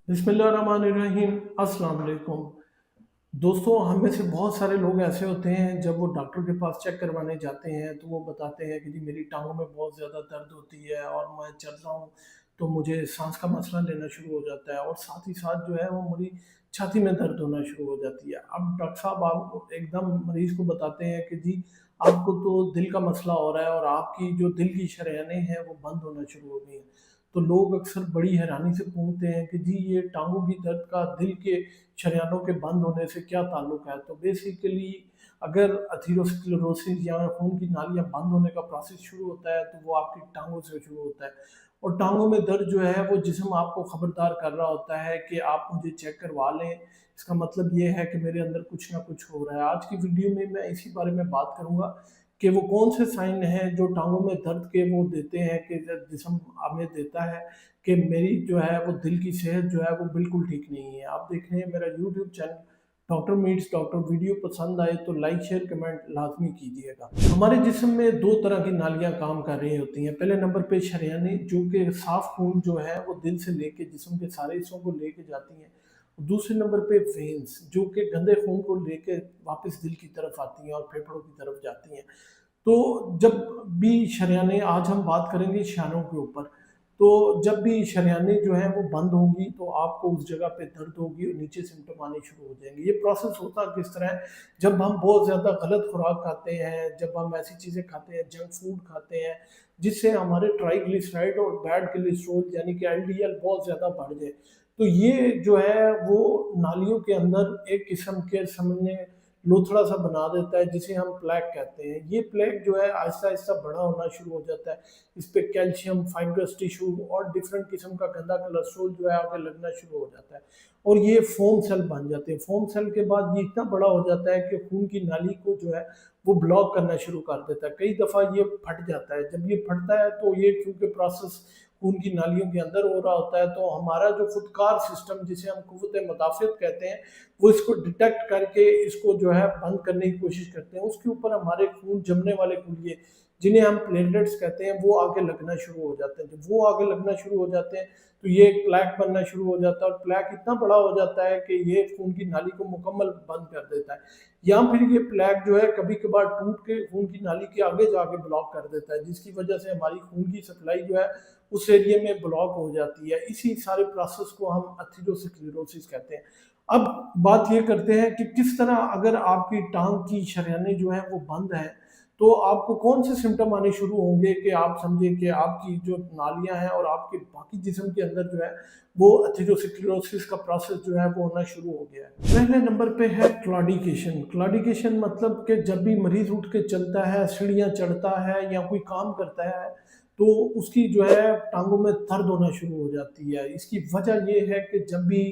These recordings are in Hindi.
बिस्मिल्लाहिर्रहमानिर्रहीम। अस्सलाम वालेकुम। दोस्तों, हम में से बहुत सारे लोग ऐसे होते हैं, जब वो डॉक्टर के पास चेक करवाने जाते हैं तो वो बताते हैं कि जी मेरी टाँगों में बहुत ज़्यादा दर्द होती है और मैं चल रहा हूँ तो मुझे साँस का मसला लेना शुरू हो जाता है और साथ ही साथ जो है वो मेरी छाती में दर्द होना शुरू हो जाती है। अब डॉक्टर साहब आप एकदम मरीज़ को बताते हैं कि जी आपको तो दिल का मसला हो रहा है और आपकी जो दिल की शरेयानें हैं वो बंद होना शुरू हो गई हैं। तो लोग अक्सर बड़ी हैरानी से पूछते हैं कि जी ये टाँगों की दर्द का दिल के शरेयानों के बंद होने से क्या ताल्लुक है? तो बेसिकली अगर एथेरोस्क्लेरोसिस या खून की नालियाँ बंद होने का प्रोसेस शुरू होता है, तो वो आपकी टाँगों से शुरू होता है। और टाँगों में दर्द जो है वो जिस्म आपको खबरदार कर रहा होता है कि आप मुझे चेक करवा लें। इसका मतलब ये है कि मेरे अंदर कुछ ना कुछ हो रहा है। आज की वीडियो में मैं इसी बारे में बात करूँगा कि वो कौन से साइन हैं जो टाँगों में दर्द के वो देते हैं कि जब जिस्म हमें देता है कि मेरी जो है वो दिल की सेहत जो है वो बिल्कुल ठीक नहीं है। आप देख रहे हैं मेरा YouTube channel doctor meets doctor. Video पसंद आए तो लाइक शेयर कमेंट लाजमी कीजिएगा। हमारे जिस्म में दो तरह की नालियां काम कर रही होती हैं। पहले नंबर पे शरेयानी, जो कि साफ खून जो है वो दिल से लेके जिस्म के सारे हिस्सों को लेके जाती हैं। दूसरे नंबर पे वेन्स, जो कि गंदे खून को लेके वापस दिल की तरफ आती हैं और फेफड़ों की तरफ जाती हैं। तो जब भी शरेयानें, आज हम बात करेंगे शरेयानों के ऊपर, तो जब भी शरेयानें जो हैं वो बंद होंगी तो आपको उस जगह पे दर्द होगी और नीचे सिम्टम आने शुरू हो जाएंगे। ये प्रोसेस होता किस तरह है? जब हम बहुत ज़्यादा गलत खुराक खाते हैं, जब हम ऐसी चीज़ें खाते हैं, जंक फूड खाते हैं जिससे हमारे ट्राइग्लिसराइड और बैड कोलेस्ट्रॉल यानी कि एलडीएल बहुत ज़्यादा बढ़ जाए, तो ये जो है वो नालियों के अंदर एक किस्म के समझने लोथड़ा सा बना देता है, जिसे हम प्लेक कहते हैं। ये प्लेक जो है आहिस्ता आहिस्ता बड़ा होना शुरू हो जाता है। इस पे कैल्शियम, फाइब्रस टिश्यू और डिफरेंट किस्म का गंदा कोलेस्ट्रॉल जो है आगे लगना शुरू हो जाता है और ये फोम सेल बन जाते हैं। फोम सेल के बाद ये इतना बड़ा हो जाता है कि खून की नाली को जो है वो ब्लॉक करना शुरू कर देता है। कई दफ़ा ये फट जाता है। जब ये फटता है तो ये क्योंकि प्रोसेस खून की नालियों के अंदर हो रहा होता है, तो हमारा जो फुटकार सिस्टम, जिसे हम कुव्वत मुदाफ़ियत कहते हैं, वो इसको डिटेक्ट करके इसको जो है बंद करने की कोशिश करते हैं। उसके ऊपर हमारे खून जमने वाले कुलिये, जिन्हें हम प्लेटलेट्स कहते हैं, वो आगे लगना शुरू हो जाते हैं। जब वो आगे लगना शुरू हो जाते हैं तो ये एक प्लैक बनना शुरू हो जाता है और प्लैक इतना बड़ा हो जाता है कि ये खून की नाली को मुकम्मल बंद कर देता है। या फिर ये प्लैक जो है कभी कभार टूट के खून की नाली के आगे जाके ब्लॉक कर देता है, जिसकी वजह से हमारी खून की सप्लाई जो है उस एरिया में ब्लॉक हो जाती है। इसी सारे प्रोसेस को हम एथेरोस्क्लेरोसिस कहते हैं। अब बात ये करते हैं कि किस तरह अगर आपकी टांग की शरेयानें जो है वो बंद है, तो आपको कौन से सिम्टम आने शुरू होंगे कि आप समझें कि आपकी जो नालियां हैं और आपके बाकी जिस्म के अंदर जो है वो एथेरोस्क्लेरोसिस का प्रोसेस जो है वो होना शुरू हो गया है। पहले नंबर पे है क्लॉडिकेशन। क्लॉडिकेशन मतलब कि जब भी मरीज उठ के चलता है, सीढ़ियाँ चढ़ता है या कोई काम करता है, तो उसकी जो है टांगों में दर्द होना शुरू हो जाती है। इसकी वजह ये है कि जब भी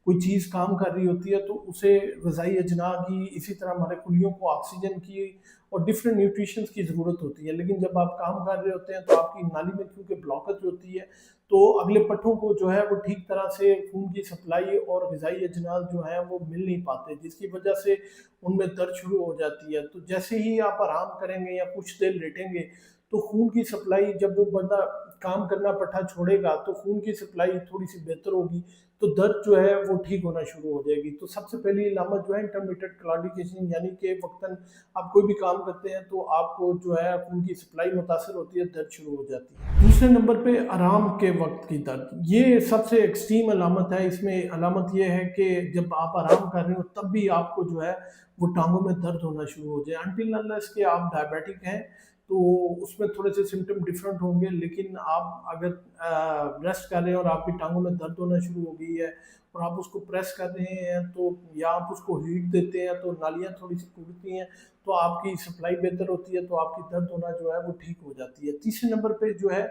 कोई चीज़ काम कर रही होती है तो उसे ग़िज़ाई अजनां की, इसी तरह हमारे कुलियों को ऑक्सीजन की और डिफरेंट न्यूट्रिशंस की ज़रूरत होती है। लेकिन जब आप काम कर रहे होते हैं तो आपकी नाली में क्योंकि ब्लॉकेज होती है, तो अगले पट्टों को जो है वो ठीक तरह से खून की सप्लाई और ग़िज़ाई अजनास जो हैं वो मिल नहीं पाते, जिसकी वजह से उनमें दर्द शुरू हो जाती है। तो जैसे ही आप आराम करेंगे या कुछ देर लेटेंगे, तो खून की सप्लाई, जब वो बंदा काम करना पट्टा छोड़ेगा तो खून की सप्लाई थोड़ी सी बेहतर होगी, तो दर्द जो है वो ठीक होना शुरू हो जाएगी। तो सबसे पहली अलामत जो है इंटरमिटेंट क्लॉडिकेशन, यानी कि वक्तन आप कोई भी काम करते हैं तो आपको जो है खून की सप्लाई मुतासर होती है, दर्द शुरू हो जाती है। दूसरे नंबर पे आराम के वक्त की दर्द, ये सबसे एक्सट्रीम अलामत है। इसमें अलामत ये है कि जब आप आराम कर रहे हो तब भी आपको जो है वो टांगों में दर्द होना शुरू हो जाए। अनटिल अनलेस के आप डायबिटिक हैं तो उसमें थोड़े से सिम्टम डिफरेंट होंगे, लेकिन आप अगर रेस्ट कर रहे हैं और आपकी टांगों में दर्द होना शुरू हो गई है और आप उसको प्रेस कर रहे हैं, तो या आप उसको हीट देते हैं तो नालियाँ थोड़ी सी टूटती हैं, तो आपकी सप्लाई बेहतर होती है, तो आपकी दर्द होना जो है वो ठीक हो जाती है। तीसरे नंबर पे जो है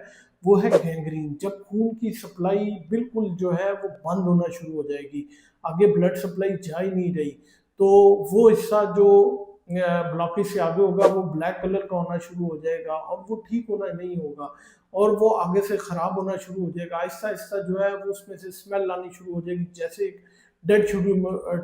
वो है गैंग्रीन। जब खून की सप्लाई बिल्कुल जो है वो बंद होना शुरू हो जाएगी, आगे ब्लड सप्लाई जा ही नहीं रही, तो वो हिस्सा जो ब्लॉकेज से आगे होगा वो ब्लैक कलर का होना शुरू हो जाएगा और वो ठीक होना नहीं होगा और वो आगे से ख़राब होना शुरू हो जाएगा। आहिस्ता आहिस्ता जो है वो उसमें से स्मेल आनी शुरू हो जाएगी, जैसे एक डेड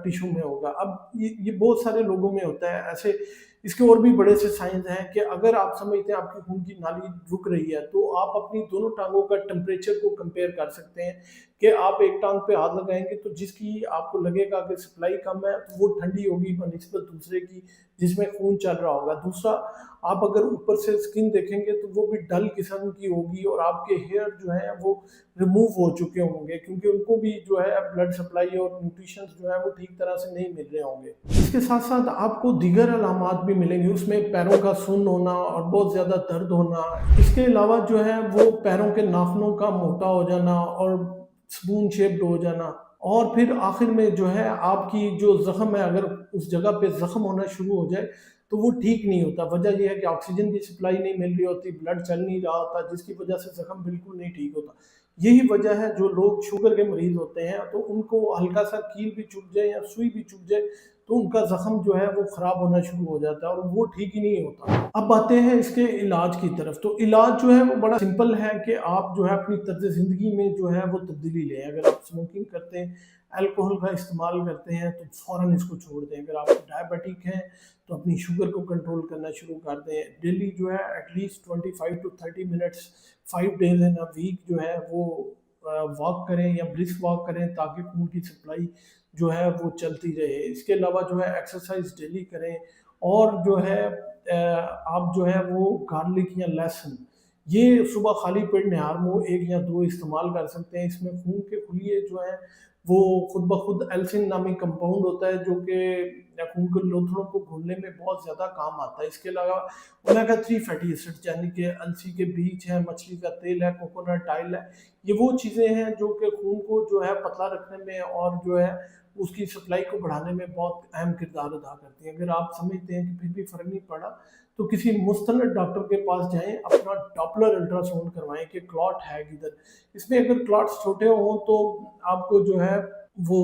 टिश्यू में होगा। अब ये बहुत सारे लोगों में होता है ऐसे। इसके और भी बड़े से साइंस हैं कि अगर आप समझते हैं आपकी खून की नाली रुक रही है, तो आप अपनी दोनों टांगों का टेम्परेचर को कंपेयर कर सकते हैं कि आप एक टाँग पे हाथ लगाएँगे तो जिसकी आपको लगेगा कि सप्लाई कम है, तो वो ठंडी होगी बनिस्बत दूसरे की जिसमें खून चल रहा होगा। दूसरा, आप अगर ऊपर से स्किन देखेंगे तो वो भी डल किस्म की होगी और आपके हेयर जो हैं वो रिमूव हो चुके होंगे, क्योंकि उनको भी जो है ब्लड सप्लाई और न्यूट्रिशंस जो है वो ठीक तरह से नहीं मिल रहे होंगे। इसके साथ-साथ आपको दीगर अलामात भी मिलेंगे, उसमें पैरों का सुन्न होना और बहुत ज़्यादा दर्द होना। इसके अलावा जो है वो पैरों के नाखूनों का मोटा हो जाना और स्पून शेप्ड हो जाना। और फिर आखिर में जो है आपकी जो ज़ख्म है, अगर उस जगह पे ज़ख्म होना शुरू हो जाए तो वो ठीक नहीं होता। वजह ये है कि ऑक्सीजन की सप्लाई नहीं मिल रही होती, ब्लड चल नहीं रहा होता, जिसकी वजह से ज़ख्म बिल्कुल नहीं ठीक होता। यही वजह है, जो लोग शुगर के मरीज़ होते हैं तो उनको हल्का सा कील भी चुभ जाए या सुई भी चुभ जाए तो उनका ज़ख्म जो है वो ख़राब होना शुरू हो जाता है और वो ठीक ही नहीं होता। अब आते हैं इसके इलाज की तरफ। तो इलाज जो है वो बड़ा सिंपल है कि आप जो है अपनी तर्ज़ ज़िंदगी में जो है वो तब्दीली लें। अगर आप स्मोकिंग करते हैं, अल्कोहल का इस्तेमाल करते हैं तो फ़ौरन इसको छोड़ दें। अगर आप डायबिटिक हैं तो अपनी शुगर को कंट्रोल करना शुरू कर दें। डेली जो है at least 25 to 30 minutes 5 days in a week जो है वो वॉक करें या ब्रिस्क वॉक करें, ताकि खून की सप्लाई जो है वो चलती रहे। इसके अलावा जो है एक्सरसाइज डेली करें और जो है आप जो है वो गार्लिक या लहसुन ये सुबह खाली पेट निहार मुँह 1 या 2 इस्तेमाल कर सकते हैं। इसमें खून के खुलिये जो हैं वो खुद ब खुद एल्सिन नामी कंपाउंड होता है, जो कि खून के लोथड़ों को घोलने में बहुत ज़्यादा काम आता है। इसके अलावा ओमेगा 3 फैटी एसिड्स यानी कि अलसी के बीज है, मछली का तेल है, कोकोनट ऑयल है, ये वो चीज़ें हैं जो कि खून को जो है पतला रखने में और जो है उसकी सप्लाई को बढ़ाने में बहुत अहम किरदार अदा करती हैं। अगर आप समझते हैं कि फिर भी फ़र्क नहीं पड़ा तो किसी मुस्तनद डॉक्टर के पास जाएँ, अपना डॉपलर अल्ट्रासाउंड करवाएँ कि क्लॉट है किधर। इसमें अगर क्लॉट्स छोटे हों तो आपको जो है वो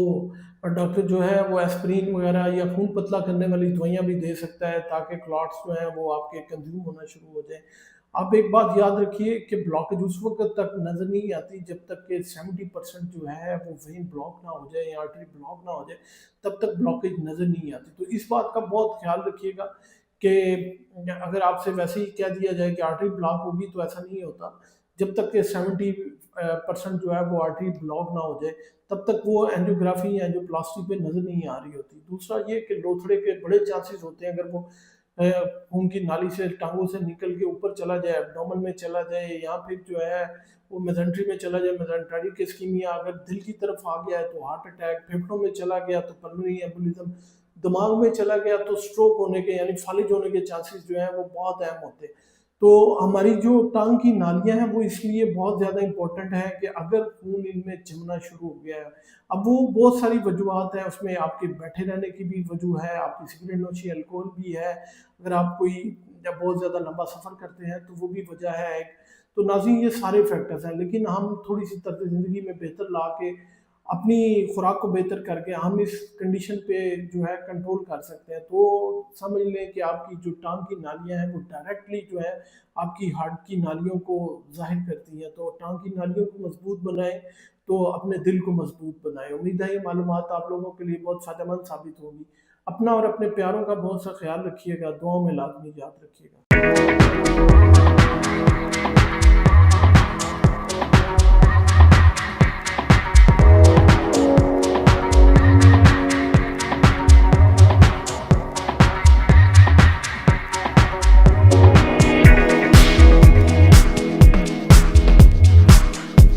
डॉक्टर जो है वो एस्पिरिन वगैरह या खून पतला करने वाली दवाइयाँ भी दे सकता है, ताकि क्लॉट्स जो हैं वो आपके कंज़्यूम होना शुरू हो जाएँ। आप एक बात याद रखिए कि ब्लॉकेज उस वक़्त तक नज़र नहीं आती जब तक कि 70% जो है वो वेन ब्लॉक ना हो जाए या आर्टरी ब्लॉक ना हो जाए, तब तक ब्लॉकेज नज़र नहीं आती। तो इस बात का बहुत ख़्याल रखिएगा कि अगर आपसे वैसे ही कह दिया जाए कि आर्टरी ब्लॉक होगी तो ऐसा नहीं होता। जब तक कि 70% जो है वो आर्टरी ब्लॉक ना हो जाए, तब तक वो एंजियोग्राफी या एंजियोप्लास्टी पे नज़र नहीं आ रही होती। दूसरा ये कि लोथड़े के बड़े चांसेस होते हैं, अगर वो खून की नाली से टाँगों से निकल के ऊपर चला जाए, एब्डोमेन में चला जाए या फिर जो है वो मेसेंट्री में चला जाए, मेसेंटेरिक इस्कीमिया, अगर दिल की तरफ आ गया है तो हार्ट अटैक, फेफड़ों में चला गया तो पल्मोनरी एम्बोलिज्म, दिमाग में चला गया तो स्ट्रोक होने के यानी फालिज होने के चांसेस जो हैं वो बहुत अहम होते हैं। तो हमारी जो टाँग की नालियाँ हैं वो इसलिए बहुत ज़्यादा इम्पोर्टेंट है कि अगर खून इनमें जमना शुरू हो गया है, अब वो बहुत सारी वजूहत हैं, उसमें आपके बैठे रहने की भी वजह है, आपकी सिगरेट नोशी, अल्कोहल भी है, अगर आप कोई जब बहुत ज़्यादा लंबा सफ़र करते हैं तो वो भी वजह है एक। तो नाज़रीन ये सारे फैक्टर्स हैं, लेकिन हम थोड़ी सी तर्ज ज़िंदगी में बेहतर ला के अपनी खुराक को बेहतर करके हम इस कंडीशन पे जो है कंट्रोल कर सकते हैं। तो समझ लें कि आपकी जो टाँग की नालियाँ हैं वो डायरेक्टली जो है आपकी हार्ट की नालियों को ज़ाहिर करती हैं। तो टाँग की नालियों को मज़बूत बनाएँ तो अपने दिल को मज़बूत बनाएँ। उम्मीद है ये मालूमात आप लोगों के लिए बहुत फ़ायदेमंद साबित होगी। अपना और अपने प्यारों का बहुत सा ख़्याल रखिएगा, दुआओं में लाज़मी याद रखिएगा।